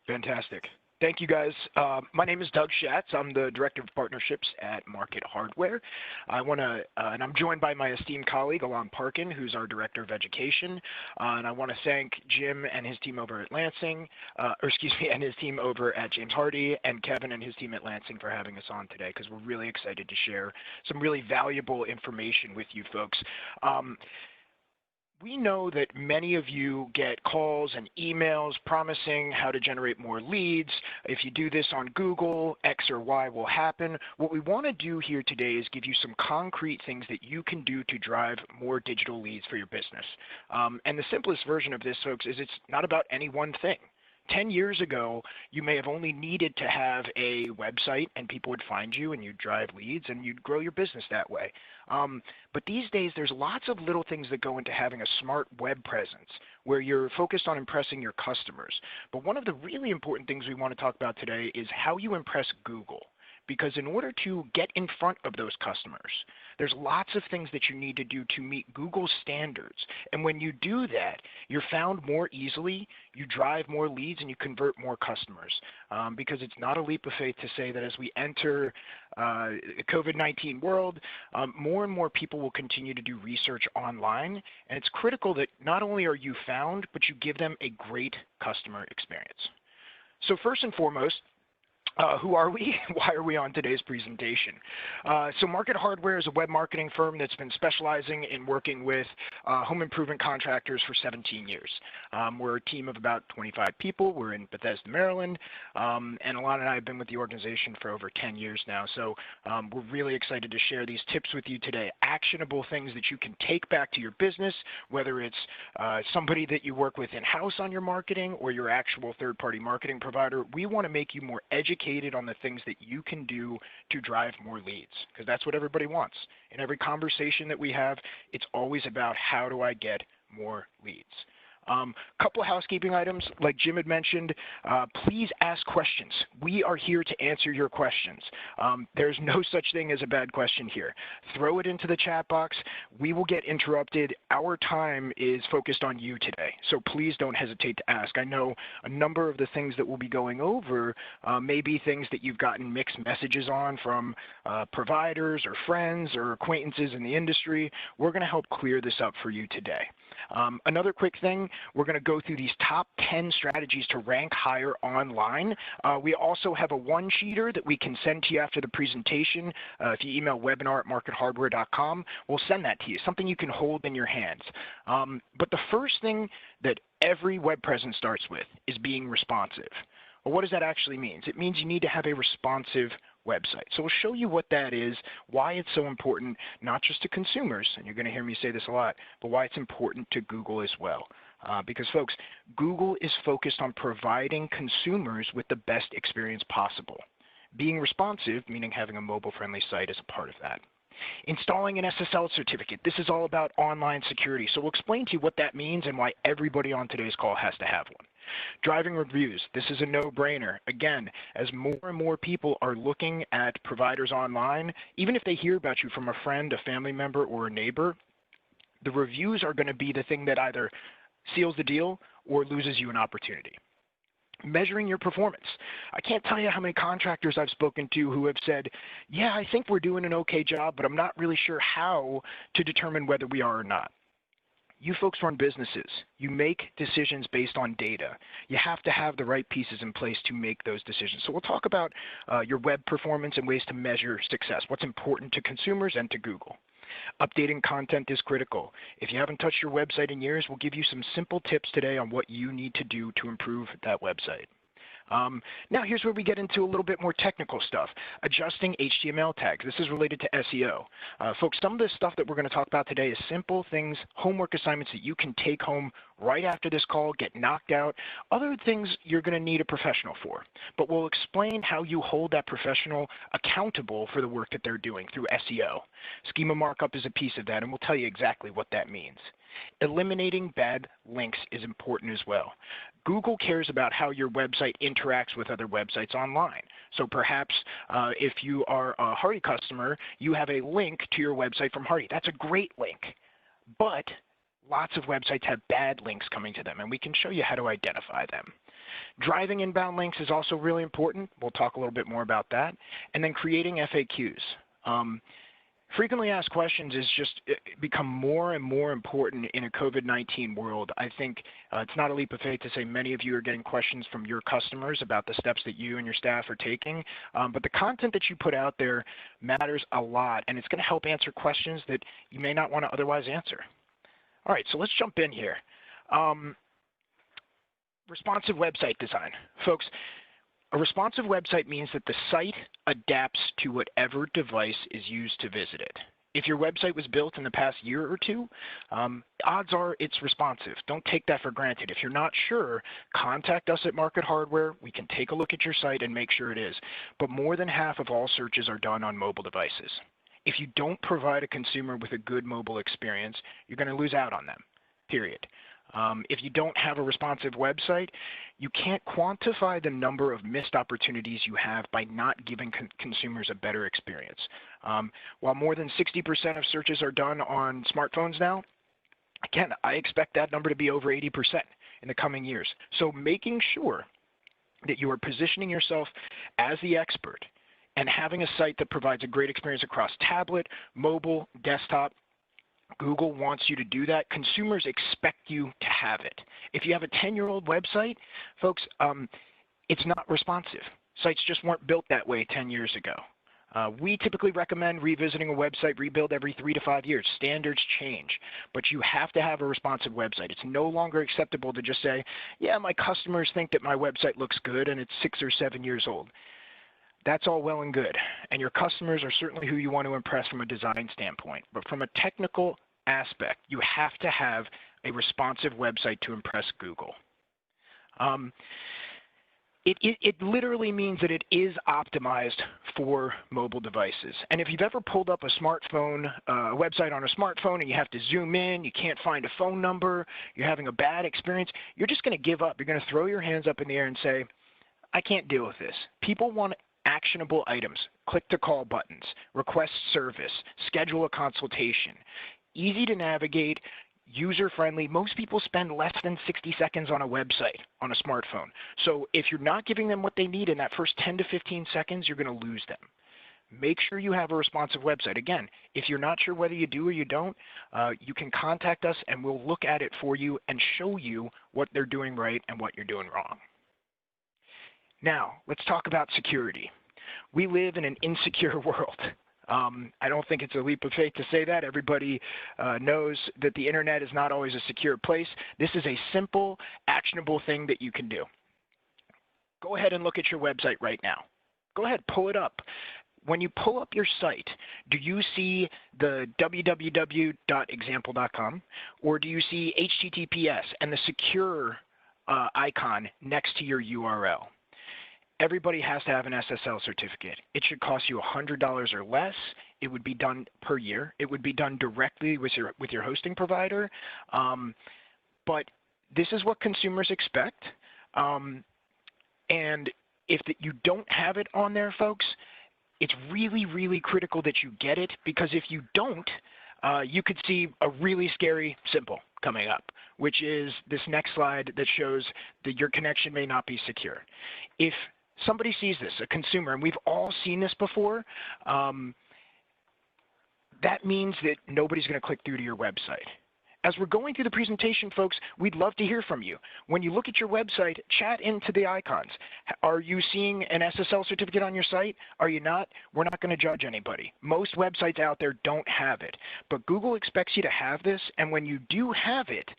Fantastic. Thank you, guys. My name is Doug Schatz. I'm the Director of Partnerships at Market Hardware. And I'm joined by my esteemed colleague, Alon Parkin, who's our Director of Education. And I want to thank Jim and his team over at Lansing, and his team over at James Hardie, and Kevin and his team at Lansing for having us on today, because we're really excited to share some really valuable information with you folks. We know that many of you get calls and emails promising how to generate more leads. If you do this on Google, X or Y will happen. What we want to do here today is give you some concrete things that you can do to drive more digital leads for your business. And the simplest version of this, folks, is it's not about any one thing. 10 years ago, you may have only needed to have a website and people would find you and you'd drive leads and you'd grow your business that way. But these days, there's lots of little things that go into having a smart web presence where you're focused on impressing your customers. But one of the really important things we want to talk about today is how you impress Google. Because in order to get in front of those customers, there's lots of things that you need to do to meet Google's standards. And when you do that, you're found more easily, you drive more leads, and you convert more customers. Because it's not a leap of faith to say that as we enter the COVID-19 world, more and more people will continue to do research online. And it's critical that not only are you found, but you give them a great customer experience. So first and foremost, who are we? Why are we on today's presentation? So Market Hardware is a web marketing firm that's been specializing in working with home improvement contractors for 17 years. We're a team of about 25 people. We're in Bethesda, Maryland, and Alon and I have been with the organization for over 10 years now. So we're really excited to share these tips with you today, actionable things that you can take back to your business, whether it's somebody that you work with in-house on your marketing or your actual third-party marketing provider. We want to make you more educated on the things that you can do to drive more leads, because that's what everybody wants. In every conversation that we have, it's always about how do I get more leads. Couple of housekeeping items, like Jim had mentioned, please ask questions. We are here to answer your questions. There's no such thing as a bad question here. Throw it into the chat box. We will get interrupted. Our time is focused on you today, so please don't hesitate to ask. I know a number of the things that we'll be going over may be things that you've gotten mixed messages on from providers or friends or acquaintances in the industry. We're going to help clear this up for you today. Another quick thing, we're going to go through these top 10 strategies to rank higher online. We also have a one-sheeter that we can send to you after the presentation. If you email webinar@markethardware.com, we'll send that to you, something you can hold in your hands. But the first thing that every web presence starts with is being responsive. Well, what does that actually mean? It means you need to have a responsive website. So we'll show you what that is, why it's so important, not just to consumers, and you're going to hear me say this a lot, but why it's important to Google as well. Because, folks, Google is focused on providing consumers with the best experience possible. Being responsive, meaning having a mobile-friendly site, is a part of that. Installing an SSL certificate. This is all about online security. So we'll explain to you what that means and why everybody on today's call has to have one. Driving reviews. This is a no-brainer. Again, as more and more people are looking at providers online, even if they hear about you from a friend, a family member, or a neighbor, the reviews are going to be the thing that either seals the deal or loses you an opportunity. Measuring your performance. I can't tell you how many contractors I've spoken to who have said, yeah, I think we're doing an okay job, but I'm not really sure how to determine whether we are or not. You folks run businesses. You make decisions based on data. You have to have the right pieces in place to make those decisions. So we'll talk about your web performance and ways to measure success, what's important to consumers and to Google. Updating content is critical. If you haven't touched your website in years, we'll give you some simple tips today on what you need to do to improve that website. Now here's where we get into a little bit more technical stuff. Adjusting HTML tags. This is related to SEO. Folks, some of this stuff that we're going to talk about today is simple things, homework assignments that you can take home right after this call, get knocked out. Other things you're going to need a professional for. But we'll explain how you hold that professional accountable for the work that they're doing through SEO. Schema markup is a piece of that, and we'll tell you exactly what that means. Eliminating bad links is important as well. Google cares about how your website interacts with other websites online. So perhaps if you are a Hardie customer, you have a link to your website from Hardie. That's a great link. But Lots of websites have bad links coming to them, and we can show you how to identify them. Driving inbound links is also really important. We'll talk a little bit more about that. And then creating FAQs. Frequently asked questions is just become more and more important in a COVID-19 world. I think it's not a leap of faith to say many of you are getting questions from your customers about the steps that you and your staff are taking. But the content that you put out there matters a lot, and it's going to help answer questions that you may not want to otherwise answer. All right, so let's jump in here. Responsive website design. Folks, a responsive website means that the site adapts to whatever device is used to visit it. If your website was built in the past year or two, odds are it's responsive. Don't take that for granted. If you're not sure, contact us at Market Hardware. We can take a look at your site and make sure it is. But more than half of all searches are done on mobile devices. If you don't provide a consumer with a good mobile experience, you're going to lose out on them, period. If you don't have a responsive website, you can't quantify the number of missed opportunities you have by not giving consumers a better experience. While more than 60% of searches are done on smartphones now, again, I expect that number to be over 80% in the coming years. So making sure that you are positioning yourself as the expert and having a site that provides a great experience across tablet, mobile, desktop. Google wants you to do that. Consumers expect you to have it. If you have a 10-year-old website, folks, it's not responsive. Sites just weren't built that way 10 years ago. We typically recommend revisiting a website rebuild every 3 to 5 years. Standards change, but you have to have a responsive website. It's no longer acceptable to just say, yeah, my customers think that my website looks good and it's 6 or 7 years old. That's all well and good, and your customers are certainly who you want to impress from a design standpoint. But from a technical aspect, you have to have a responsive website to impress Google. It literally means that it is optimized for mobile devices. And if you've ever pulled up a smartphone, a website on a smartphone, and you have to zoom in, you can't find a phone number, you're having a bad experience, you're just going to give up. You're going to throw your hands up in the air and say, I can't deal with this. People want actionable items, click-to-call buttons, request service, schedule a consultation. Easy to navigate, user-friendly. Most people spend less than 60 seconds on a website on a smartphone. So if you're not giving them what they need in that first 10 to 15 seconds, you're going to lose them. Make sure you have a responsive website. Again, if you're not sure whether you do or you don't, you can contact us and we'll look at it for you and show you what they're doing right and what you're doing wrong. Now, let's talk about security. We live in an insecure world. I don't think it's a leap of faith to say that. Everybody knows that the internet is not always a secure place. This is a simple, actionable thing that you can do. Go ahead and look at your website right now. Go ahead, pull it up. When you pull up your site, do you see the www.example.com or do you see HTTPS and the secure icon next to your URL? Everybody has to have an SSL certificate. It should cost you $100 or less. It would be done per year. It would be done directly with your hosting provider. But this is what consumers expect. And if you don't have it on there, folks, it's really, really critical that you get it, because if you don't, you could see a really scary symbol coming up, which is this next slide that shows that your connection may not be secure. If somebody sees this, a consumer, and we've all seen this before, that means that nobody's going to click through to your website. As we're going through the presentation, folks, we'd love to hear from you. When you look at your website, chat into the icons. Are you seeing an SSL certificate on your site? Are you not? We're not going to judge anybody. Most websites out there don't have it, but Google expects you to have this, and when you do have it,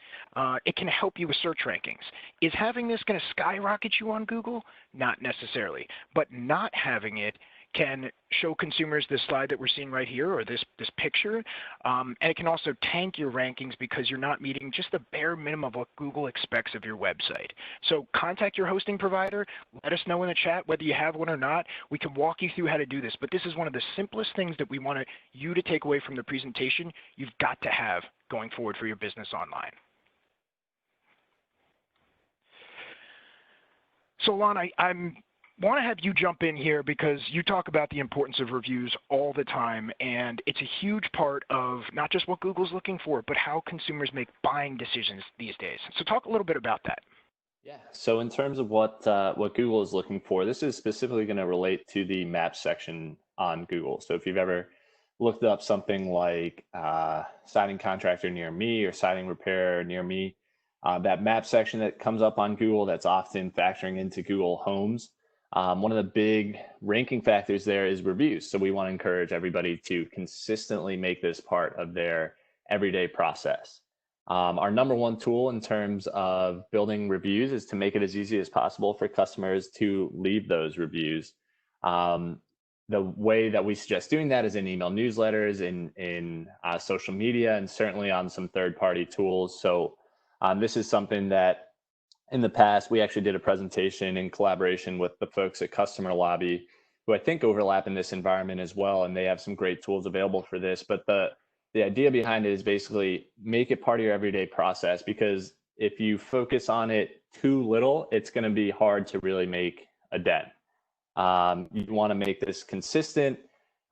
it can help you with search rankings. Is having this going to skyrocket you on Google? Not necessarily, but not having it can show consumers this slide that we're seeing right here, or this picture, and it can also tank your rankings because you're not meeting just the bare minimum of what Google expects of your website. So contact your hosting provider, let us know in the chat whether you have one or not. We can walk you through how to do this, but this is one of the simplest things that we want you to take away from the presentation. You've got to have going forward for your business online. So Lon, I'm Want to have you jump in here because you talk about the importance of reviews all the time, and it's a huge part of not just what Google's looking for, but how consumers make buying decisions these days. So talk a little bit about that. Yeah. So in terms of what Google is looking for, this is specifically going to relate to the Maps section on Google. So if you've ever looked up something like siding contractor near me or siding repair near me, that map section that comes up on Google that's often factoring into Google Homes. One of the big ranking factors there is reviews. So we want to encourage everybody to consistently make this part of their everyday process. Our number one tool in terms of building reviews is to make it as easy as possible for customers to leave those reviews. Um, the way that we suggest doing that is in email newsletters, in social media, and certainly on some third-party tools. So this is something that in the past we actually did a presentation in collaboration with the folks at Customer Lobby, who I think overlap in this environment as well, and they have some great tools available for this. But the idea behind it is basically make it part of your everyday process, because if you focus on it too little, it's going to be hard to really make a dent. You want to make this consistent,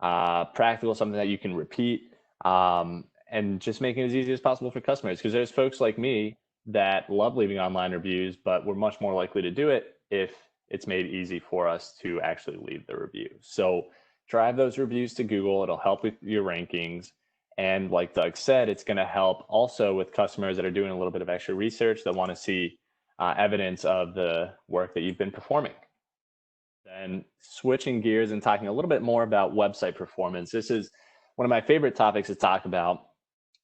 practical, something that you can repeat, and just make it as easy as possible for customers. Because there's folks like me that love leaving online reviews, but we're much more likely to do it if it's made easy for us to actually leave the review. So drive those reviews to Google. It'll help with your rankings. And like Doug said, it's going to help also with customers that are doing a little bit of extra research that want to see evidence of the work that you've been performing. Then switching gears and talking a little bit more about website performance. This is one of my favorite topics to talk about,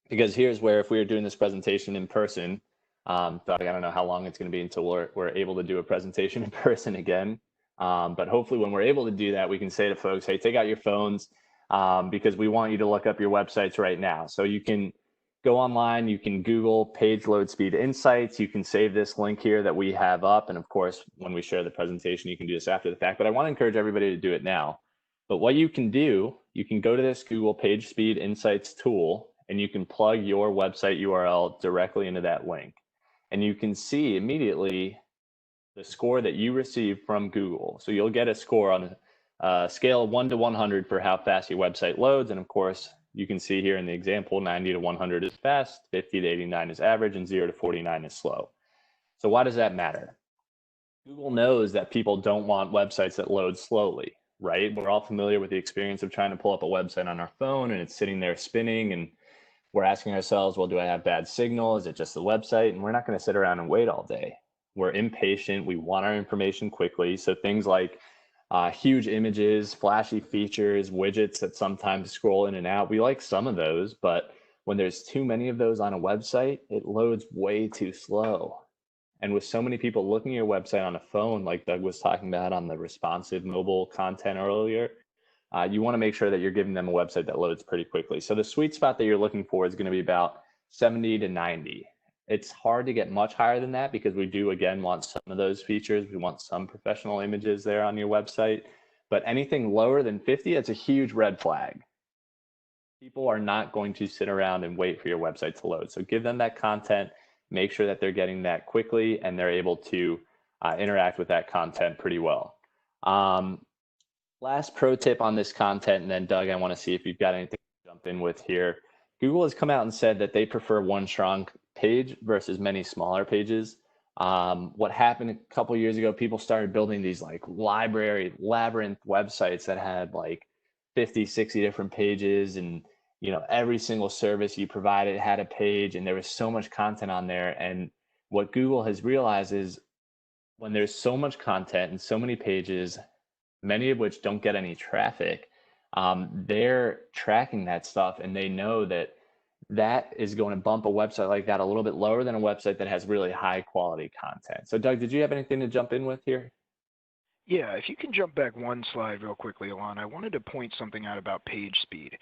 because here's where, if we were doing this presentation in person, Doug, I don't know how long it's going to be until we're able to do a presentation in person again. But hopefully when we're able to do that, we can say to folks, hey, take out your phones, because we want you to look up your websites right now. So you can go online, you can Google page load speed insights, you can save this link here that we have up. And of course, when we share the presentation, you can do this after the fact, but I want to encourage everybody to do it now. But what you can do, you can go to this Google page speed insights tool, and you can plug your website URL directly into that link. And you can see immediately the score that you receive from Google. So you'll get a score on a scale of 1 to 100 for how fast your website loads. And of course, you can see here in the example, 90 to 100 is fast, 50 to 89 is average, and 0 to 49 is slow. So why does that matter? Google knows that people don't want websites that load slowly, right? We're all familiar with the experience of trying to pull up a website on our phone and it's sitting there spinning, and we're asking ourselves, well, do I have bad signal? Is it just the website? And we're not going to sit around and wait all day. We're impatient. We want our information quickly. So things like huge images, flashy features, widgets that sometimes scroll in and out, we like some of those, but when there's too many of those on a website, it loads way too slow. And with so many people looking at your website on a phone, like Doug was talking about on the responsive mobile content earlier, you want to make sure that you're giving them a website that loads pretty quickly. So the sweet spot that you're looking for is going to be about 70 to 90. It's hard to get much higher than that, because we do, again, want some of those features. We want some professional images there on your website. But anything lower than 50, it's a huge red flag. People are not going to sit around and wait for your website to load. So give them that content, make sure that they're getting that quickly, and they're able to interact with that content pretty well. Last pro tip on this content, and then Doug, I want to see if you've got anything to jump in with here. Google has come out and said that they prefer one strong page versus many smaller pages. What happened a couple years ago, people started building these like library labyrinth websites that had like 50, 60 different pages, and every single service you provided had a page, and there was so much content on there. And what Google has realized is, when there's so much content and so many pages, many of which don't get any traffic, they're tracking that stuff, and they know that that is going to bump a website like that a little bit lower than a website that has really high quality content. So Doug, did you have anything to jump in with here? Yeah, if you can jump back one slide real quickly, Alon, I wanted to point something out about page speed.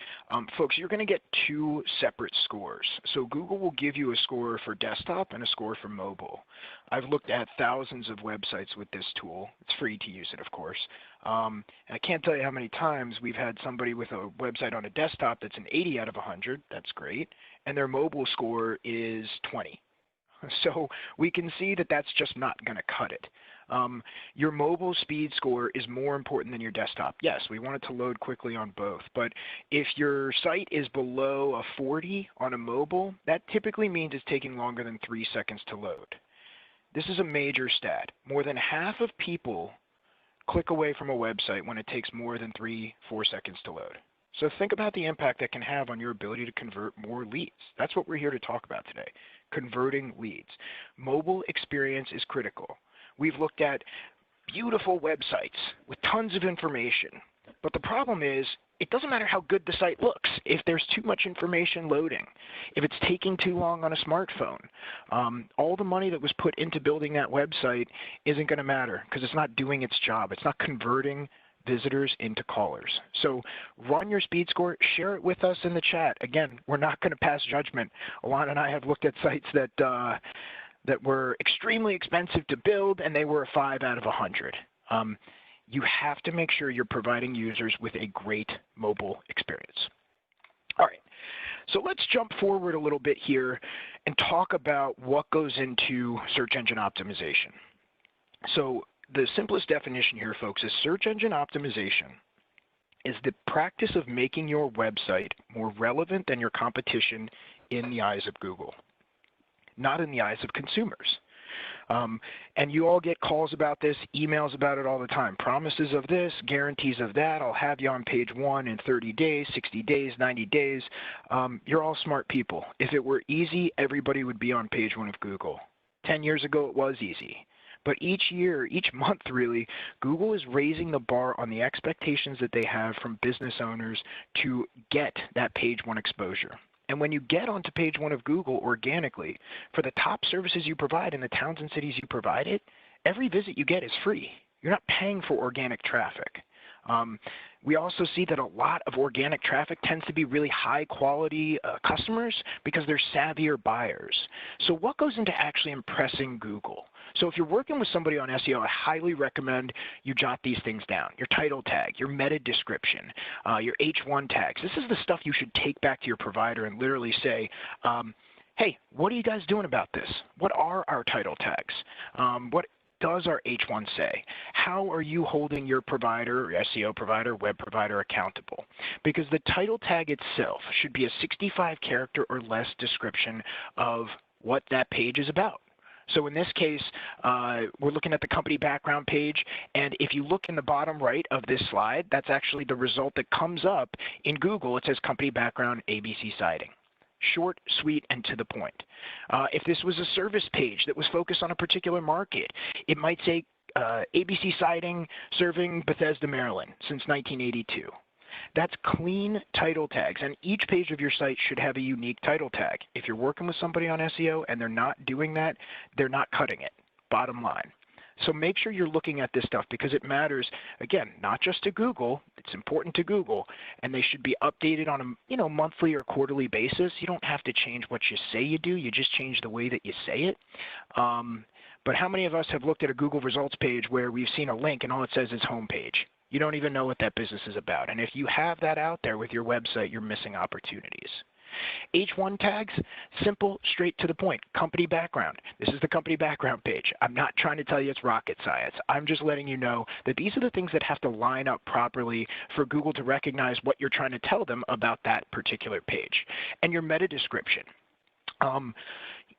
Folks, you're going to get two separate scores. So Google will give you a score for desktop and a score for mobile. I've looked at thousands of websites with this tool. It's free to use it, of course. And I can't tell you how many times we've had somebody with a website on a desktop that's an 80 out of 100. That's great. And their mobile score is 20. So we can see that that's just not going to cut it. Your mobile speed score is more important than your desktop. Yes, we want it to load quickly on both, but if your site is below a 40 on a mobile, that typically means it's taking longer than 3 seconds to load. This is a major stat. More than half of people click away from a website when it takes more than 3-4 seconds to load. So think about the impact that can have on your ability to convert more leads. That's what we're here to talk about today, converting leads. Mobile experience is critical. We've looked at beautiful websites with tons of information, but the problem is it doesn't matter how good the site looks if there's too much information loading, if it's taking too long on a smartphone. All the money that was put into building that website isn't going to matter because it's not doing its job. It's not converting visitors into callers. So run your speed score, share it with us in the chat. Again, we're not going to pass judgment. Alana and I have looked at sites that were extremely expensive to build, and they were a 5 out of 100. You have to make sure you're providing users with a great mobile experience. All right, so let's jump forward a little bit here and talk about what goes into search engine optimization. So the simplest definition here, folks, is search engine optimization is the practice of making your website more relevant than your competition in the eyes of Google, not in the eyes of consumers. And you all get calls about this, emails about it all the time. Promises of this, guarantees of that. I'll have you on page 1 in 30 days, 60 days, 90 days. You're all smart people. If it were easy, everybody would be on page 1 of Google. 10 years ago, it was easy. But each year, each month really, Google is raising the bar on the expectations that they have from business owners to get that page 1 exposure. And when you get onto page 1 of Google organically, for the top services you provide in the towns and cities you provide it, every visit you get is free. You're not paying for organic traffic. We also see that a lot of organic traffic tends to be really high quality customers because they're savvier buyers. So what goes into actually impressing Google? So if you're working with somebody on SEO, I highly recommend you jot these things down. Your title tag, your meta description, your H1 tags. This is the stuff you should take back to your provider and literally say, hey, what are you guys doing about this? What are our title tags? What does our H1 say? How are you holding your provider, SEO provider, web provider accountable? Because the title tag itself should be a 65-character or less description of what that page is about. So in this case, we're looking at the company background page, and if you look in the bottom right of this slide, that's actually the result that comes up in Google. It says company background ABC citing. Short, sweet, and to the point. If this was a service page that was focused on a particular market, it might say ABC citing serving Bethesda, Maryland since 1982. That's clean title tags, and each page of your site should have a unique title tag. If you're working with somebody on SEO and they're not doing that, they're not cutting it, bottom line. So make sure you're looking at this stuff because it matters, again, not just to Google, it's important to Google, and they should be updated on a monthly or quarterly basis. You don't have to change what you say you do, you just change the way that you say it. But how many of us have looked at a Google results page where we've seen a link and all it says is homepage? You don't even know what that business is about. And if you have that out there with your website, you're missing opportunities. H1 tags, simple, straight to the point. Company background. This is the company background page. I'm not trying to tell you it's rocket science. I'm just letting you know that these are the things that have to line up properly for Google to recognize what you're trying to tell them about that particular page. And your meta description.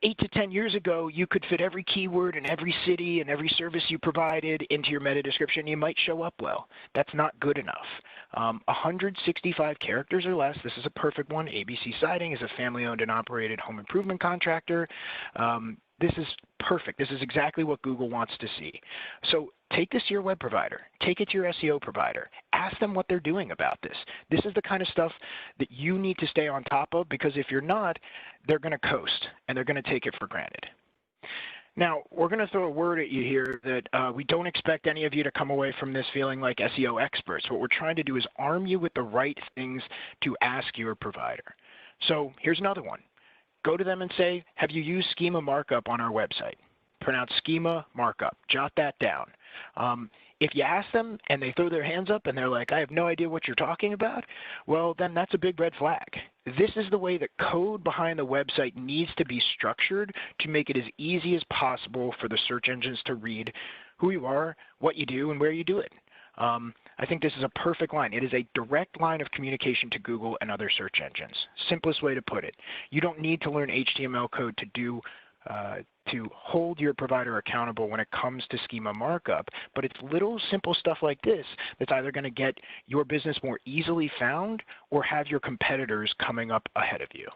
8 to 10 years ago, you could fit every keyword in every city and every service you provided into your meta description. You might show up well. That's not good enough. 165 characters or less. This is a perfect one. ABC Siding is a family-owned and operated home improvement contractor. This is perfect. This is exactly what Google wants to see. So take this to your web provider. Take it to your SEO provider. Ask them what they're doing about this. This is the kind of stuff that you need to stay on top of because if you're not, they're going to coast and they're going to take it for granted. Now, we're going to throw a word at you here that we don't expect any of you to come away from this feeling like SEO experts. What we're trying to do is arm you with the right things to ask your provider. So here's another one. Go to them and say, have you used schema markup on our website? pronounced schema markup. Jot that down. If you ask them and they throw their hands up and they're like, I have no idea what you're talking about, well, then that's a big red flag. This is the way the code behind the website needs to be structured to make it as easy as possible for the search engines to read who you are, what you do, and where you do it. I think this is a perfect line. It is a direct line of communication to Google and other search engines. Simplest way to put it. You don't need to learn HTML code to hold your provider accountable when it comes to schema markup, but it's little simple stuff like this that's either going to get your business more easily found or have your competitors coming up ahead of you.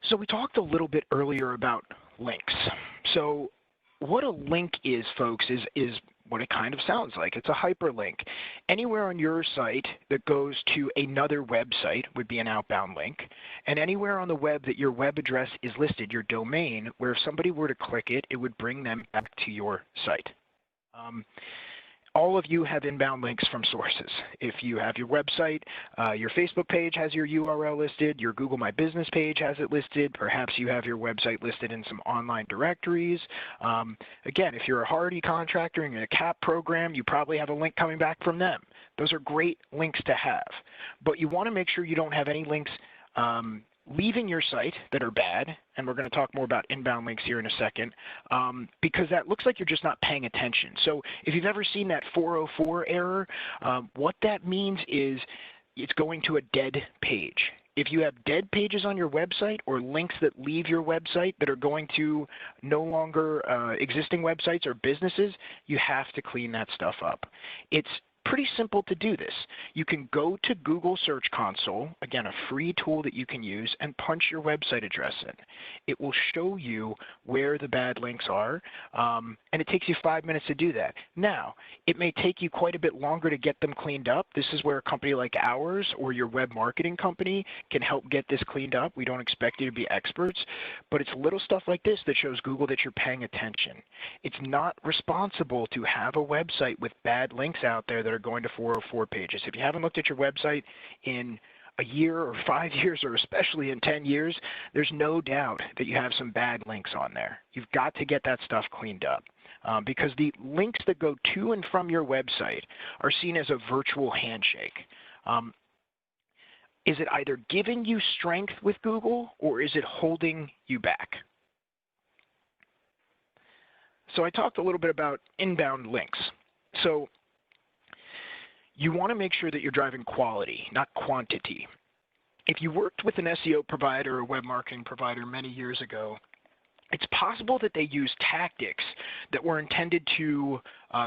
So we talked a little bit earlier about links. So what a link is, folks, is what it kind of sounds like. It's a hyperlink. Anywhere on your site that goes to another website would be an outbound link. And anywhere on the web that your web address is listed, your domain, where if somebody were to click it, it would bring them back to your site. All of you have inbound links from sources. If you have your website, your Facebook page has your URL listed, your Google My Business page has it listed, perhaps you have your website listed in some online directories. Again, if you're a Hardy contractor in a CAP program, you probably have a link coming back from them. Those are great links to have. But you want to make sure you don't have any links leaving your site that are bad, and we're going to talk more about inbound links here in a second, because that looks like you're just not paying attention. So if you've ever seen that 404 error, what that means is it's going to a dead page. If you have dead pages on your website or links that leave your website that are going to no longer existing websites or businesses, you have to clean that stuff up. It's pretty simple to do this. You can go to Google Search Console, again, a free tool that you can use, and punch your website address in. It will show you where the bad links are, and it takes you 5 minutes to do that. Now, it may take you quite a bit longer to get them cleaned up. This is where a company like ours or your web marketing company can help get this cleaned up. We don't expect you to be experts, but it's little stuff like this that shows Google that you're paying attention. It's not responsible to have a website with bad links out there that are going to 404 pages. If you haven't looked at your website in a year or 5 years, or especially in 10 years, there's no doubt that you have some bad links on there. You've got to get that stuff cleaned up because the links that go to and from your website are seen as a virtual handshake. Is it either giving you strength with Google or is it holding you back? So I talked a little bit about inbound links. So you want to make sure that you're driving quality, not quantity. If you worked with an SEO provider or web marketing provider many years ago, it's possible that they used tactics that were intended to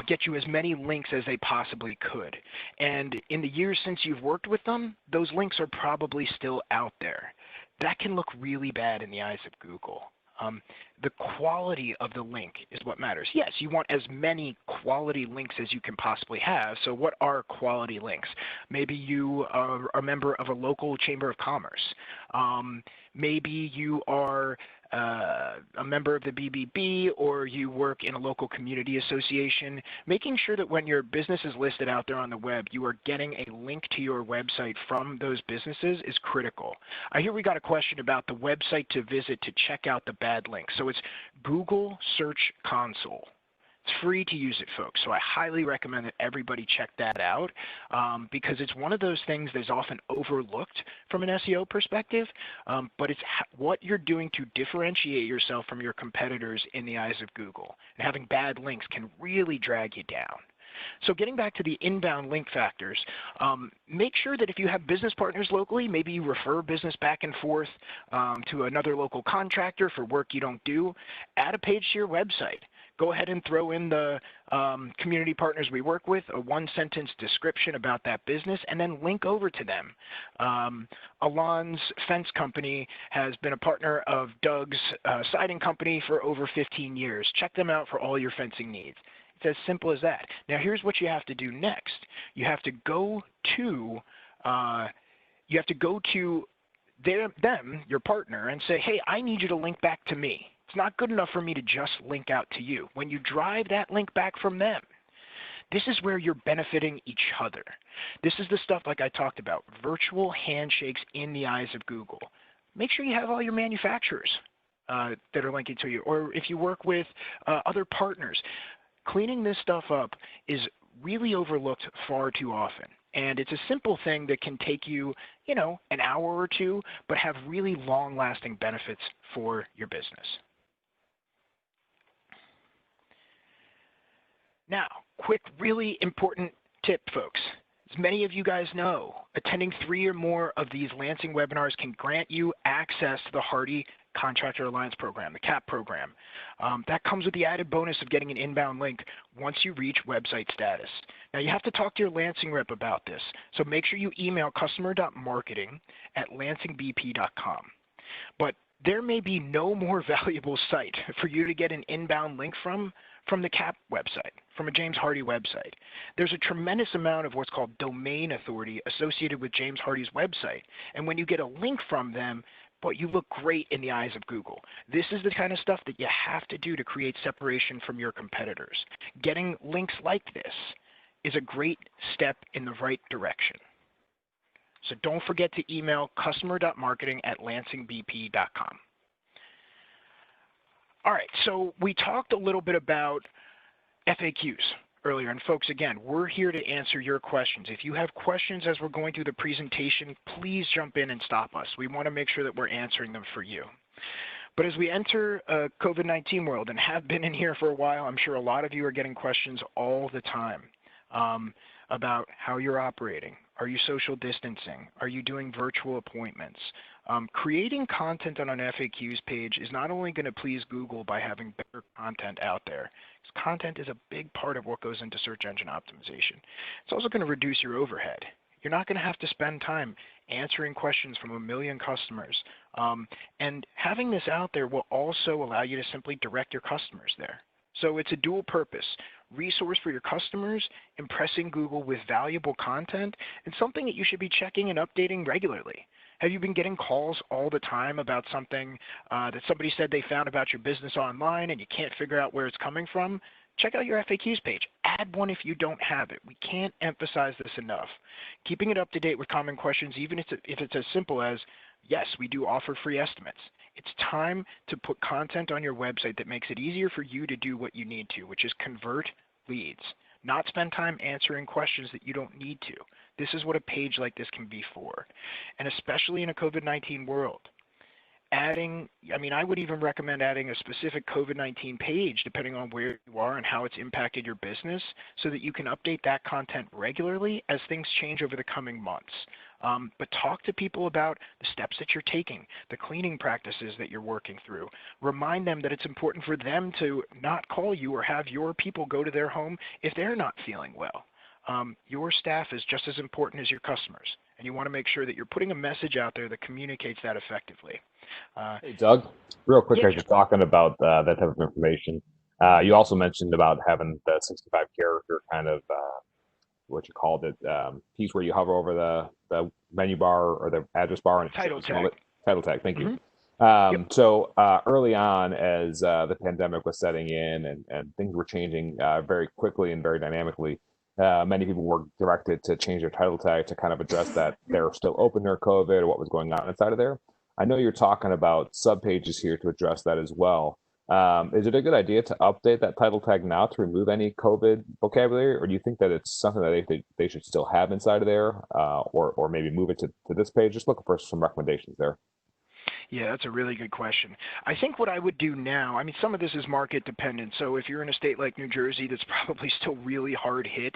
get you as many links as they possibly could. And in the years since you've worked with them, those links are probably still out there. That can look really bad in the eyes of Google. The quality of the link is what matters. Yes, you want as many quality links as you can possibly have. So what are quality links? Maybe you are a member of a local chamber of commerce. Maybe you are a member of the BBB, or you work in a local community association. Making sure that when your business is listed out there on the web, you are getting a link to your website from those businesses is critical. I hear we got a question about the website to visit to check out the bad links. So it's Google Search Console. It's free to use it, folks, so I highly recommend that everybody check that out because it's one of those things that's often overlooked from an SEO perspective, but it's what you're doing to differentiate yourself from your competitors in the eyes of Google. And having bad links can really drag you down. So getting back to the inbound link factors, make sure that if you have business partners locally, maybe you refer business back and forth to another local contractor for work you don't do, add a page to your website. Go ahead and throw in the community partners we work with, a one-sentence description about that business, and then link over to them. Alon's Fence Company has been a partner of Doug's siding company for over 15 years. Check them out for all your fencing needs. It's as simple as that. Now, here's what you have to do next. You have to go to them, your partner, and say, hey, I need you to link back to me. It's not good enough for me to just link out to you. When you drive that link back from them, this is where you're benefiting each other. This is the stuff like I talked about, virtual handshakes in the eyes of Google. make sure you have all your manufacturers that are linking to you, or if you work with other partners. Cleaning this stuff up is really overlooked far too often. And it's a simple thing that can take you, an hour or two, but have really long-lasting benefits for your business. Now, quick, really important tip, folks. As many of you guys know, attending 3 or more of these Lansing webinars can grant you access to the Hardy Contractor Alliance Program, the CAP program. That comes with the added bonus of getting an inbound link once you reach website status. Now, you have to talk to your Lansing rep about this, so make sure you email customer.marketing@lansingbp.com. But there may be no more valuable site for you to get an inbound link from the CAP website, from a James Hardy website. There's a tremendous amount of what's called domain authority associated with James Hardy's website. And when you get a link from them, you look great in the eyes of Google. This is the kind of stuff that you have to do to create separation from your competitors. Getting links like this is a great step in the right direction. So don't forget to email customer.marketing@lansingbp.com. All right, so we talked a little bit about FAQs earlier. And folks, again, we're here to answer your questions. If you have questions as we're going through the presentation, please jump in and stop us. We want to make sure that we're answering them for you. But as we enter a COVID-19 world and have been in here for a while, I'm sure a lot of you are getting questions all the time about how you're operating. Are you social distancing? Are you doing virtual appointments? Creating content on an FAQs page is not only going to please Google by having better content out there. Content is a big part of what goes into search engine optimization. It's also going to reduce your overhead. You're not going to have to spend time answering questions from a million customers. And having this out there will also allow you to simply direct your customers there. So it's a dual purpose. Resource for your customers, impressing Google with valuable content, and something that you should be checking and updating regularly. Have you been getting calls all the time about something that somebody said they found about your business online and you can't figure out where it's coming from? Check out your FAQs page. Add one if you don't have it. We can't emphasize this enough. Keeping it up to date with common questions, even if it's as simple as, yes, we do offer free estimates. It's time to put content on your website that makes it easier for you to do what you need to, which is convert leads, not spend time answering questions that you don't need to. This is what a page like this can be for, and especially in a COVID-19 world. I would even recommend adding a specific COVID-19 page depending on where you are and how it's impacted your business so that you can update that content regularly as things change over the coming months. But talk to people about the steps that you're taking, the cleaning practices that you're working through. Remind them that it's important for them to not call you or have your people go to their home if they're not feeling well. Your staff is just as important as your customers, and you want to make sure that you're putting a message out there that communicates that effectively. Hey, Doug, real quick, yeah, as you're talking about that type of information, you also mentioned about having the 65 character kind of what you called it, piece where you hover over the menu bar or the address bar and title tag. Title tag, thank you. Yep. So early on, as the pandemic was setting in and things were changing very quickly and very dynamically, many people were directed to change their title tag to kind of address that they're still open during COVID or what was going on inside of there. I know you're talking about subpages here to address that as well. Is it a good idea to update that title tag now to remove any COVID vocabulary, or do you think that it's something that they should still have inside of there, or maybe move it to this page? Just looking for some recommendations there. Yeah, that's a really good question. I think what I would do now, some of this is market dependent. So if you're in a state like New Jersey that's probably still really hard hit,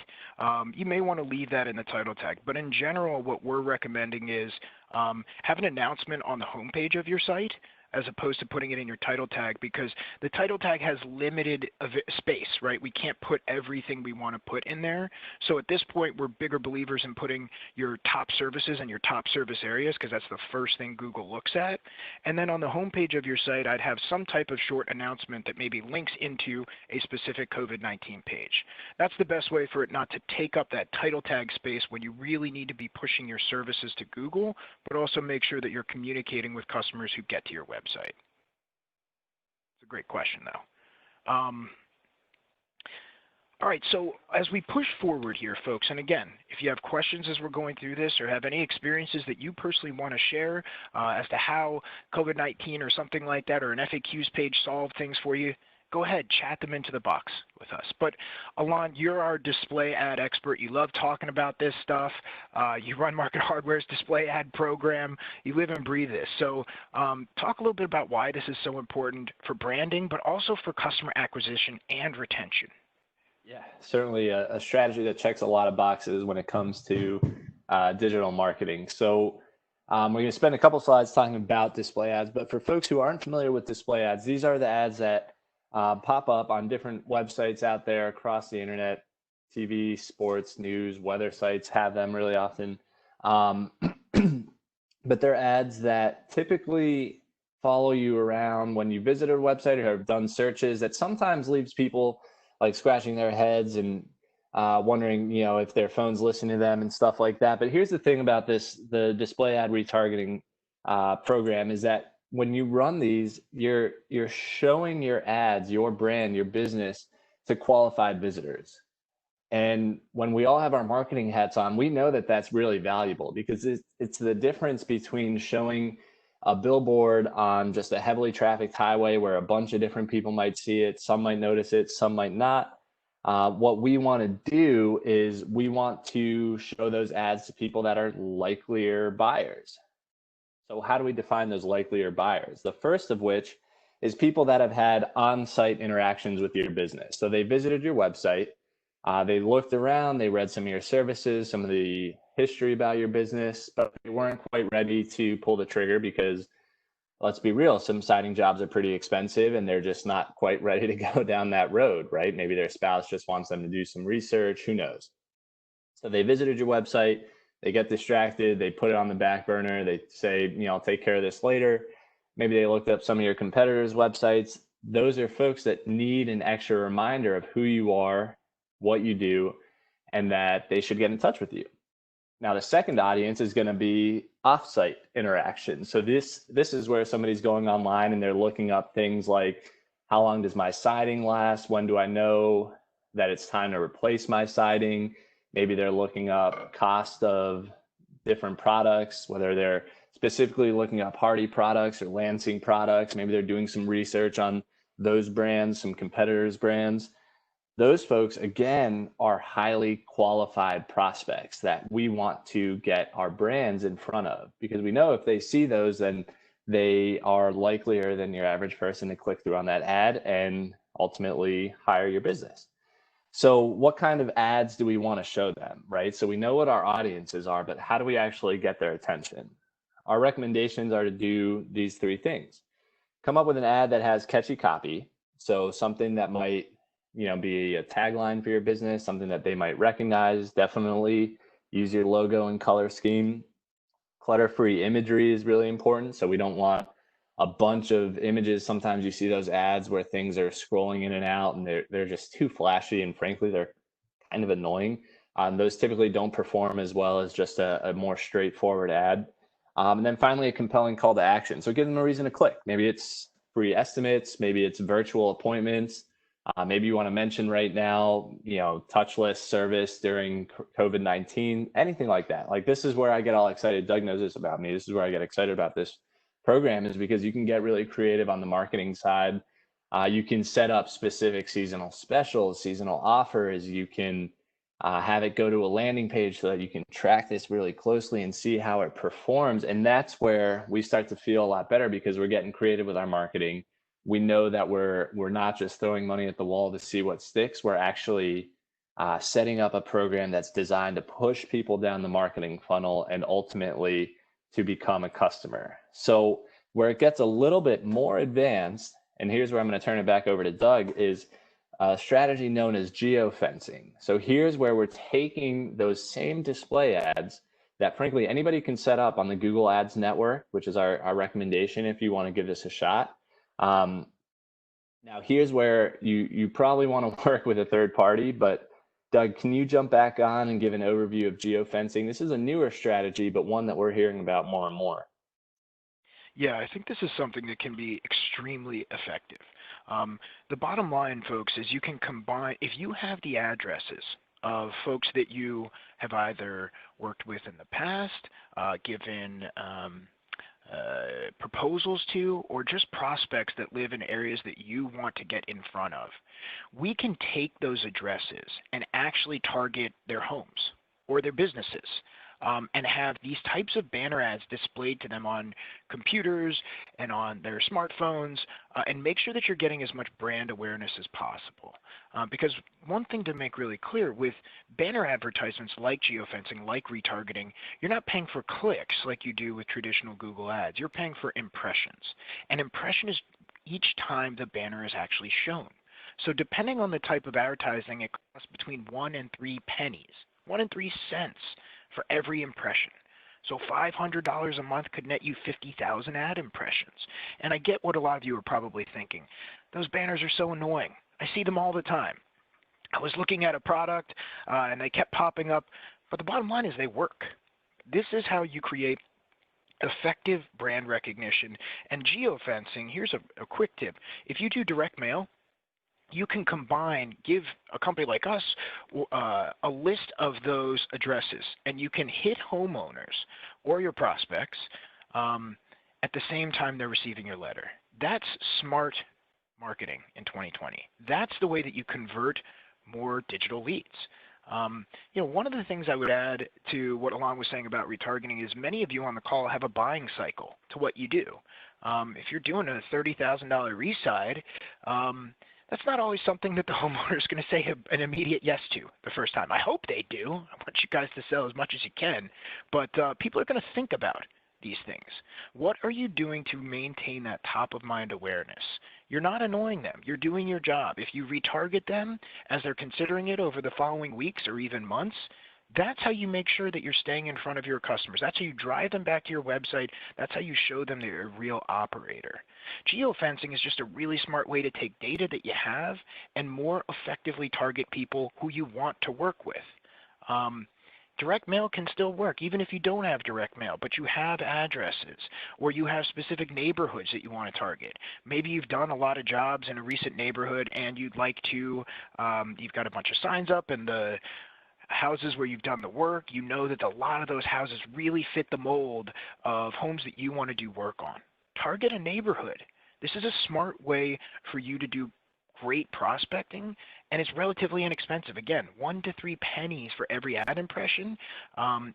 you may want to leave that in the title tag. But in general, what we're recommending is have an announcement on the homepage of your site as opposed to putting it in your title tag, because the title tag has limited space, right? We can't put everything we want to put in there. So at this point, we're bigger believers in putting your top services and your top service areas, because that's the first thing Google looks at. And then on the homepage of your site, I'd have some type of short announcement that maybe links into a specific COVID-19 page. That's the best way for it not to take up that title tag space when you really need to be pushing your services to Google, but also make sure that you're communicating with customers who get to your website. It's a great question, though. All right, so as we push forward here, folks, and again, if you have questions as we're going through this or have any experiences that you personally want to share as to how COVID-19 or something like that or an FAQs page solved things for you, go ahead, chat them into the box with us. But Alon, you're our display ad expert. You love talking about this stuff. You run Market Hardware's display ad program. You live and breathe this. So talk a little bit about why this is so important for branding, but also for customer acquisition and retention. Yeah, certainly a strategy that checks a lot of boxes when it comes to digital marketing. So we're going to spend a couple slides talking about display ads, but for folks who aren't familiar with display ads, these are the ads that pop up on different websites out there across the internet. TV, sports, news, weather sites have them really often. But they're ads that typically follow you around when you visit a website or have done searches that sometimes leaves people like scratching their heads and wondering, if their phone's listening to them and stuff like that. But here's the thing about the display ad retargeting program is that when you run these, you're showing your ads, your brand, your business to qualified visitors. And when we all have our marketing hats on, we know that that's really valuable because it's the difference between showing a billboard on just a heavily trafficked highway where a bunch of different people might see it. Some might notice it, some might not. What we want to do is we want to show those ads to people that are likelier buyers. So how do we define those likelier buyers? The first of which is people that have had on-site interactions with your business. So they visited your website, they looked around, they read some of your services, some of the history about your business, but they weren't quite ready to pull the trigger because, let's be real, some siding jobs are pretty expensive and they're just not quite ready to go down that road, right? Maybe their spouse just wants them to do some research, who knows? So they visited your website, they get distracted, they put it on the back burner, they say, I'll take care of this later. Maybe they looked up some of your competitors' websites. Those are folks that need an extra reminder of who you are, what you do, and that they should get in touch with you. Now, the second audience is going to be off-site interaction. So this is where somebody's going online and they're looking up things like, how long does my siding last? When do I know that it's time to replace my siding? Maybe they're looking up cost of different products, whether they're specifically looking up Hardy products or Lansing products. Maybe they're doing some research on those brands, some competitors' brands. Those folks, again, are highly qualified prospects that we want to get our brands in front of, because we know if they see those, then they are likelier than your average person to click through on that ad and ultimately hire your business. So what kind of ads do we want to show them, right? So we know what our audiences are, but how do we actually get their attention? Our recommendations are to do these three things. Come up with an ad that has catchy copy. So something that might be a tagline for your business, something that they might recognize. Definitely use your logo and color scheme. Clutter-free imagery is really important. So we don't want a bunch of images. Sometimes you see those ads where things are scrolling in and out and they're just too flashy, and frankly, they're kind of annoying. Those typically don't perform as well as just a more straightforward ad. And then finally, a compelling call to action. So give them a reason to click. Maybe it's free estimates, maybe it's virtual appointments. Maybe you want to mention right now, touchless service during COVID-19, anything like that. Like, this is where I get all excited. Doug knows this about me. This is where I get excited about this program, is because you can get really creative on the marketing side. You can set up specific seasonal specials, seasonal offers. You can have it go to a landing page so that you can track this really closely and see how it performs. And that's where we start to feel a lot better, because we're getting creative with our marketing. We know that we're not just throwing money at the wall to see what sticks. We're actually setting up a program that's designed to push people down the marketing funnel and ultimately to become a customer. So where it gets a little bit more advanced, and here's where I'm going to turn it back over to Doug, is a strategy known as geofencing. So here's where we're taking those same display ads that frankly anybody can set up on the Google Ads network, which is our recommendation if you want to give this a shot. Now here's where you probably want to work with a third party, but Doug, can you jump back on and give an overview of geofencing? This is a newer strategy, but one that we're hearing about more and more. Yeah, I think this is something that can be extremely effective. The bottom line, folks, is you can combine, if you have the addresses of folks that you have either worked with in the past, given proposals to, or just prospects that live in areas that you want to get in front of, we can take those addresses and actually target their homes or their businesses. And have these types of banner ads displayed to them on computers and on their smartphones, and make sure that you're getting as much brand awareness as possible. Because one thing to make really clear, with banner advertisements like geofencing, like retargeting, you're not paying for clicks like you do with traditional Google ads. You're paying for impressions. An impression is each time the banner is actually shown. So depending on the type of advertising, it costs between 1 and 3 pennies, 1 and 3 cents for every impression. So $500 a month could net you 50,000 ad impressions. And I get what a lot of you are probably thinking. Those banners are so annoying. I see them all the time. I was looking at a product and they kept popping up, but the bottom line is they work. This is how you create effective brand recognition. And geofencing, here's a quick tip. If you do direct mail, you can combine, give a company like us a list of those addresses, and you can hit homeowners or your prospects at the same time they're receiving your letter. That's smart marketing in 2020. That's the way that you convert more digital leads. One of the things I would add to what Alon was saying about retargeting is many of you on the call have a buying cycle to what you do. If you're doing a $30,000 reside, that's not always something that the homeowner is going to say an immediate yes to the first time. I hope they do. I want you guys to sell as much as you can. But people are going to think about these things. What are you doing to maintain that top-of-mind awareness? You're not annoying them. You're doing your job. If you retarget them as they're considering it over the following weeks or even months, that's how you make sure that you're staying in front of your customers. That's how you drive them back to your website. That's how you show them that you're a real operator. Geofencing is just a really smart way to take data that you have and more effectively target people who you want to work with. Direct mail can still work even if you don't have direct mail, but you have addresses or you have specific neighborhoods that you want to target. Maybe you've done a lot of jobs in a recent neighborhood and you'd like to, you've got a bunch of signs up and the houses where you've done the work, you know that a lot of those houses really fit the mold of homes that you want to do work on. Target a neighborhood. This is a smart way for you to do great prospecting, and it's relatively inexpensive. Again, 1 to 3 pennies for every ad impression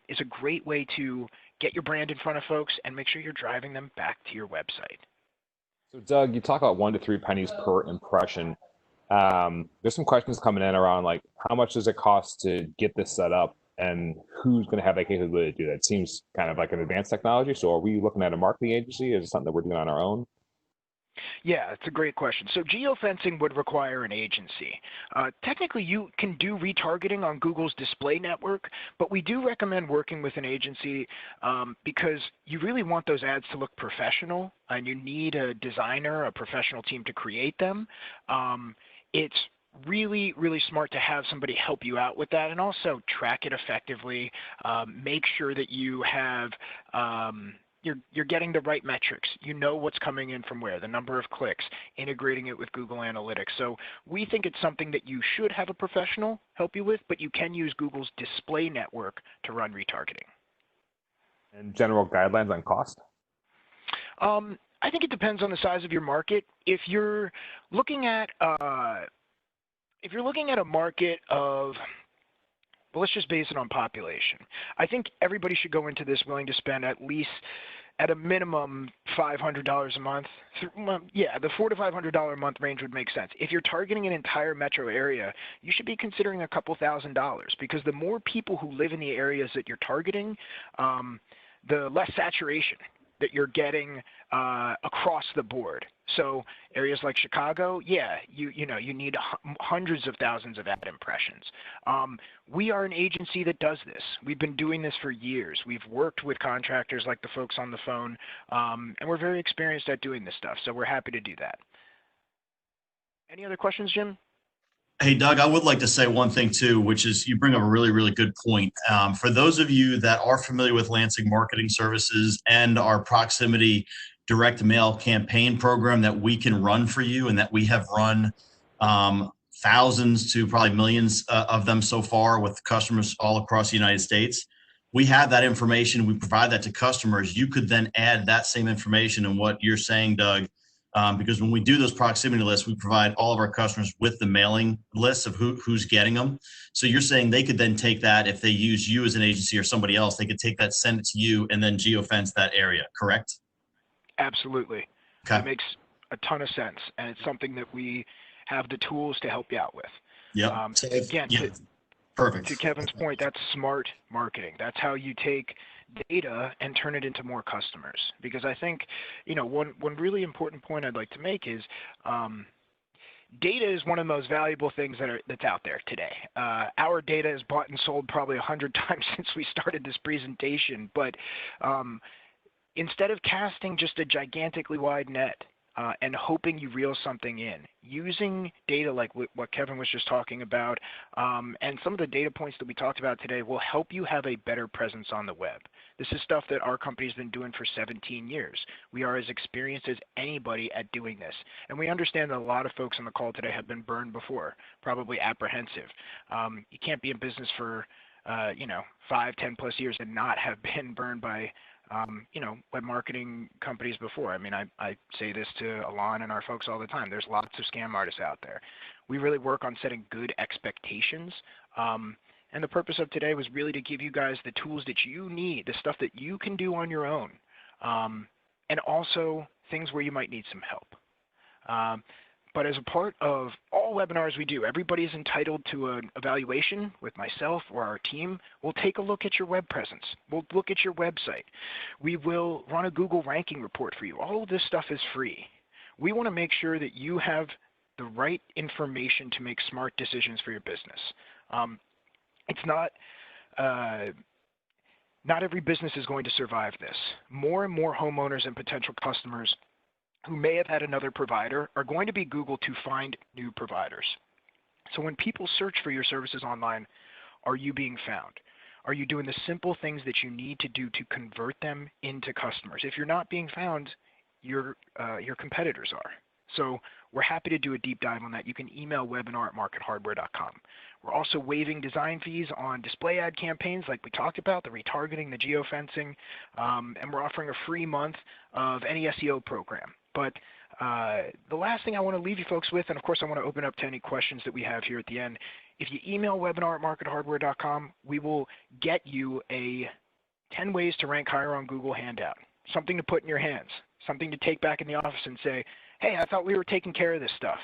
is a great way to get your brand in front of folks and make sure you're driving them back to your website. So Doug, you talk about 1 to 3 pennies per impression. There's some questions coming in around like how much does it cost to get this set up and who's going to have that capability to do that? It seems kind of like an advanced technology. So are we looking at a marketing agency? Is it something that we're doing on our own? Yeah, it's a great question. So geofencing would require an agency. Technically, you can do retargeting on Google's display network, but we do recommend working with an agency because you really want those ads to look professional, and you need a designer, a professional team to create them. It's really, really smart to have somebody help you out with that and also track it effectively, make sure that you have you're getting the right metrics. You know what's coming in from where, the number of clicks, integrating it with Google Analytics. So we think it's something that you should have a professional help you with, but you can use Google's display network to run retargeting. And general guidelines on cost? I think it depends on the size of your market. If you're looking at a market of, well, let's just base it on population. I think everybody should go into this willing to spend at least, at a minimum, $500 a month. Yeah, the $400 to $500 a month range would make sense. If you're targeting an entire metro area, you should be considering a couple $1,000s because the more people who live in the areas that you're targeting, the less saturation that you're getting across the board. So areas like Chicago, yeah, you need hundreds of thousands of ad impressions. We are an agency that does this. We've been doing this for years. We've worked with contractors like the folks on the phone, and we're very experienced at doing this stuff, so we're happy to do that. Any other questions, Jim? Hey, Doug, I would like to say one thing too, which is you bring up a really, really good point. For those of you that are familiar with Lansing Marketing Services and our proximity direct mail campaign program that we can run for you, and that we have run thousands to probably millions of them so far with customers all across the United States. We have that information. We provide that to customers. You could then add that same information in what you're saying, Doug, because when we do those proximity lists, we provide all of our customers with the mailing lists of who's getting them. So you're saying they could then take that, if they use you as an agency or somebody else, they could take that, send it to you, and then geofence that area, correct? Absolutely. Okay. It makes a ton of sense, and it's something that we have the tools to help you out with. Yep. Again, yeah. Perfect. To Kevin's point, that's smart marketing. That's how you take data and turn it into more customers. Because I think, one really important point I'd like to make is data is one of the most valuable things that's out there today. Our data is bought and sold probably 100 times since we started this presentation. But instead of casting just a gigantically wide net, and hoping you reel something in, using data like what Kevin was just talking about, and some of the data points that we talked about today will help you have a better presence on the web. This is stuff that our company's been doing for 17 years. We are as experienced as anybody at doing this. And we understand that a lot of folks on the call today have been burned before, probably apprehensive. You can't be in business for 5, 10 plus years and not have been burned by web marketing companies before. I mean, I say this to Alon and our folks all the time. There's lots of scam artists out there. We really work on setting good expectations. And the purpose of today was really to give you guys the tools that you need, the stuff that you can do on your own, and also things where you might need some help. But as a part of all webinars we do, everybody is entitled to an evaluation with myself or our team. We'll take a look at your web presence. We'll look at your website. We will run a Google ranking report for you. All of this stuff is free. We want to make sure that you have the right information to make smart decisions for your business. It's not every business is going to survive this. More and more homeowners and potential customers who may have had another provider are going to be Googled to find new providers. So when people search for your services online, are you being found? Are you doing the simple things that you need to do to convert them into customers? If you're not being found, your competitors are. So we're happy to do a deep dive on that. You can email webinar@markethardware.com. We're also waiving design fees on display ad campaigns like we talked about, the retargeting, the geofencing, and we're offering a free month of any SEO program. But the last thing I want to leave you folks with, and of course I want to open up to any questions that we have here at the end, if you email webinar@markethardware.com, we will get you a 10 ways to rank higher on Google handout, something to put in your hands, something to take back in the office and say, hey, I thought we were taking care of this stuff.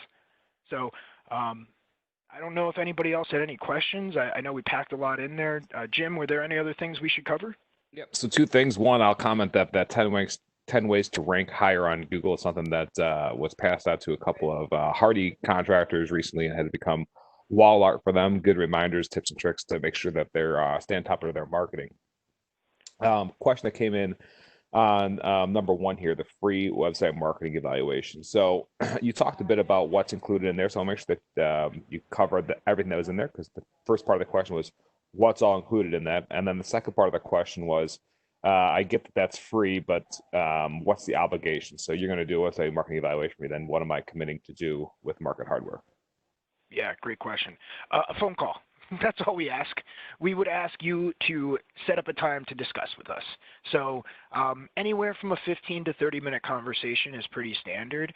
So I don't know if anybody else had any questions. I know we packed a lot in there. Jim, were there any other things we should cover? Yep. So 2 things. One, I'll comment that 10 ways to rank higher on Google is something that was passed out to a couple of hardy contractors recently and had become wall art for them. Good reminders, tips, and tricks to make sure that they're staying top of their marketing. Question that came in on number 1 here, the free website marketing evaluation. So you talked a bit about what's included in there, so I'll make sure that you covered everything that was in there, because the first part of the question was what's all included in that, and then the second part of the question was, I get that that's free, but what's the obligation? So you're going to do a marketing evaluation for me, then what am I committing to do with Market Hardware? Yeah, great question. A phone call. That's all we ask. We would ask you to set up a time to discuss with us. So anywhere from a 15 to 30-minute conversation is pretty standard.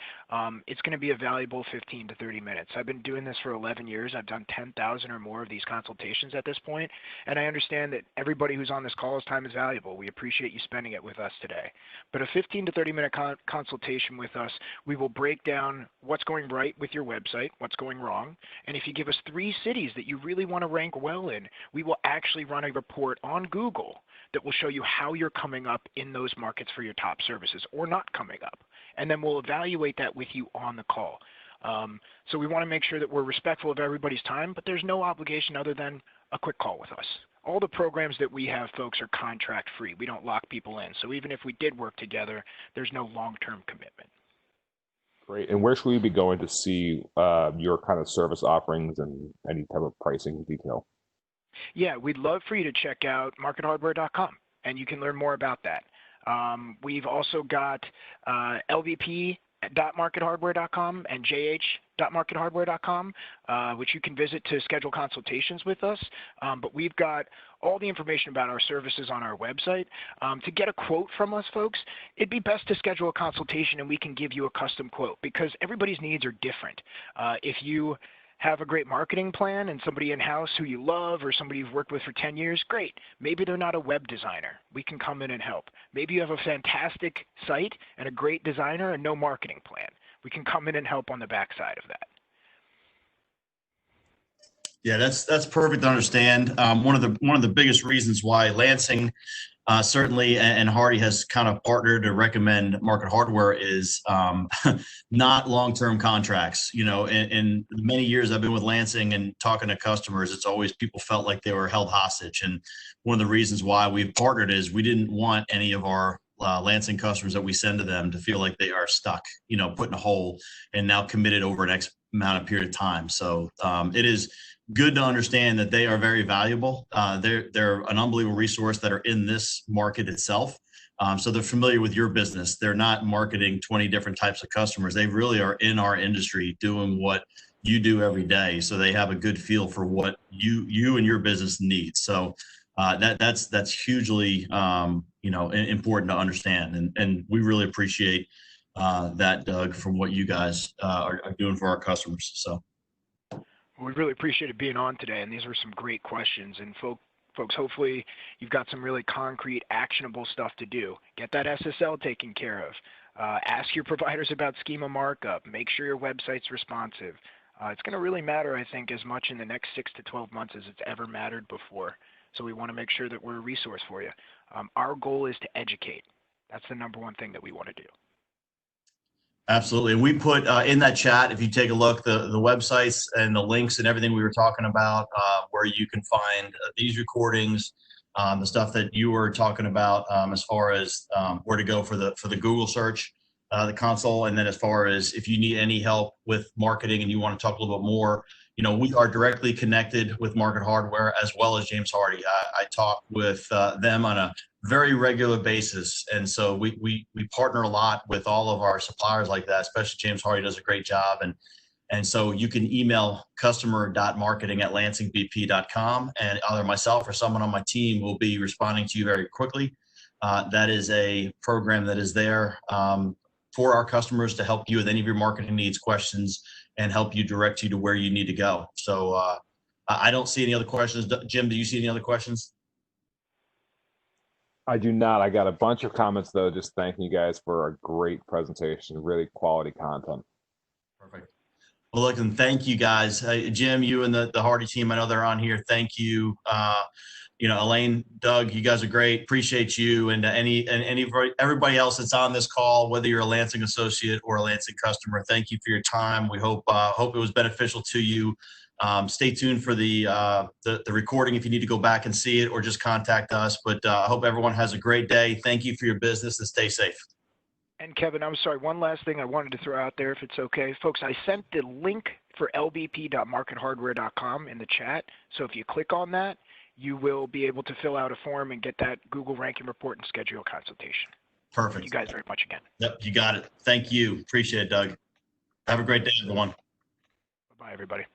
It's going to be a valuable 15 to 30 minutes. I've been doing this for 11 years. I've done 10,000 or more of these consultations at this point, and I understand that everybody who's on this call's time is valuable. We appreciate you spending it with us today. But a 15 to 30-minute consultation with us, we will break down what's going right with your website, what's going wrong, and if you give us 3 cities that you really want to rank well in, we will actually run a report on Google that will show you how you're coming up in those markets for your top services or not coming up. And then we'll evaluate that with you on the call. So we want to make sure that we're respectful of everybody's time, but there's no obligation other than a quick call with us. All the programs that we have, folks, are contract free. We don't lock people in. So even if we did work together, there's no long-term commitment. Great. And where should we be going to see your kind of service offerings and any type of pricing detail? Yeah, we'd love for you to check out markethardware.com, and you can learn more about that. We've also got lvp.markethardware.com and jh.markethardware.com, which you can visit to schedule consultations with us. But we've got all the information about our services on our website. To get a quote from us, folks, it'd be best to schedule a consultation and we can give you a custom quote because everybody's needs are different. If you have a great marketing plan and somebody in-house who you love or somebody you've worked with for 10 years, great. Maybe they're not a web designer. We can come in and help. Maybe you have a fantastic site and a great designer and no marketing plan. We can come in and help on the backside of that. Yeah, that's perfect to understand. One of the biggest reasons why Lansing certainly and Hardy has kind of partnered to recommend Market Hardware is not long-term contracts. You know, in many years I've been with Lansing and talking to customers, it's always people felt like they were held hostage. And one of the reasons why we've partnered is we didn't want any of our Lansing customers that we send to them to feel like they are stuck, you know, put in a hole and now committed over an X amount of period of time. So it is good to understand that they are very valuable. They're an unbelievable resource that are in this market itself. So they're familiar with your business. They're not marketing 20 different types of customers. They really are in our industry doing what you do every day. So they have a good feel for what you and your business needs. So that's hugely important to understand. And we really appreciate that, Doug, from what you guys are doing for our customers. So. We really appreciated being on today, and these were some great questions. And folks, hopefully you've got some really concrete, actionable stuff to do. Get that SSL taken care of. Ask your providers about schema markup. Make sure your website's responsive. It's going to really matter, I think, as much in the next 6 to 12 months as it's ever mattered before. So we want to make sure that we're a resource for you. Our goal is to educate. That's the number one thing that we want to do. Absolutely. And we put in that chat, if you take a look, the websites and the links and everything we were talking about, where you can find these recordings, the stuff that you were talking about as far as where to go for the Google search, the console. And then as far as if you need any help with marketing and you want to talk a little bit more, you know, we are directly connected with Market Hardware as well as James Hardy. I talk with them on a very regular basis. And so we partner a lot with all of our suppliers like that, especially James Hardy does a great job. And so you can email customer.marketing@lansingbp.com and either myself or someone on my team will be responding to you very quickly. That is a program that is there for our customers to help you with any of your marketing needs, questions, and help you direct you to where you need to go. So I don't see any other questions. Jim, do you see any other questions? I do not. I got a bunch of comments, though, just thanking you guys for a great presentation, really quality content. Perfect. Well, look, and thank you guys. Jim, you and the Hardy team, I know they're on here. Thank you. Elaine, Doug, you guys are great. Appreciate you. And everybody else that's on this call, whether you're a Lansing associate or a Lansing customer, thank you for your time. We hope it was beneficial to you. Stay tuned for the recording if you need to go back and see it or just contact us. But I hope everyone has a great day. Thank you for your business and stay safe. And Kevin, I'm sorry, one last thing I wanted to throw out there if it's okay. Folks, I sent the link for lbp.markethardware.com in the chat. So if you click on that, you will be able to fill out a form and get that Google ranking report and schedule a consultation. Perfect. Thank you guys very much again. Yep, you got it. Thank you. Appreciate it, Doug. Have a great day, everyone. Bye-bye, everybody.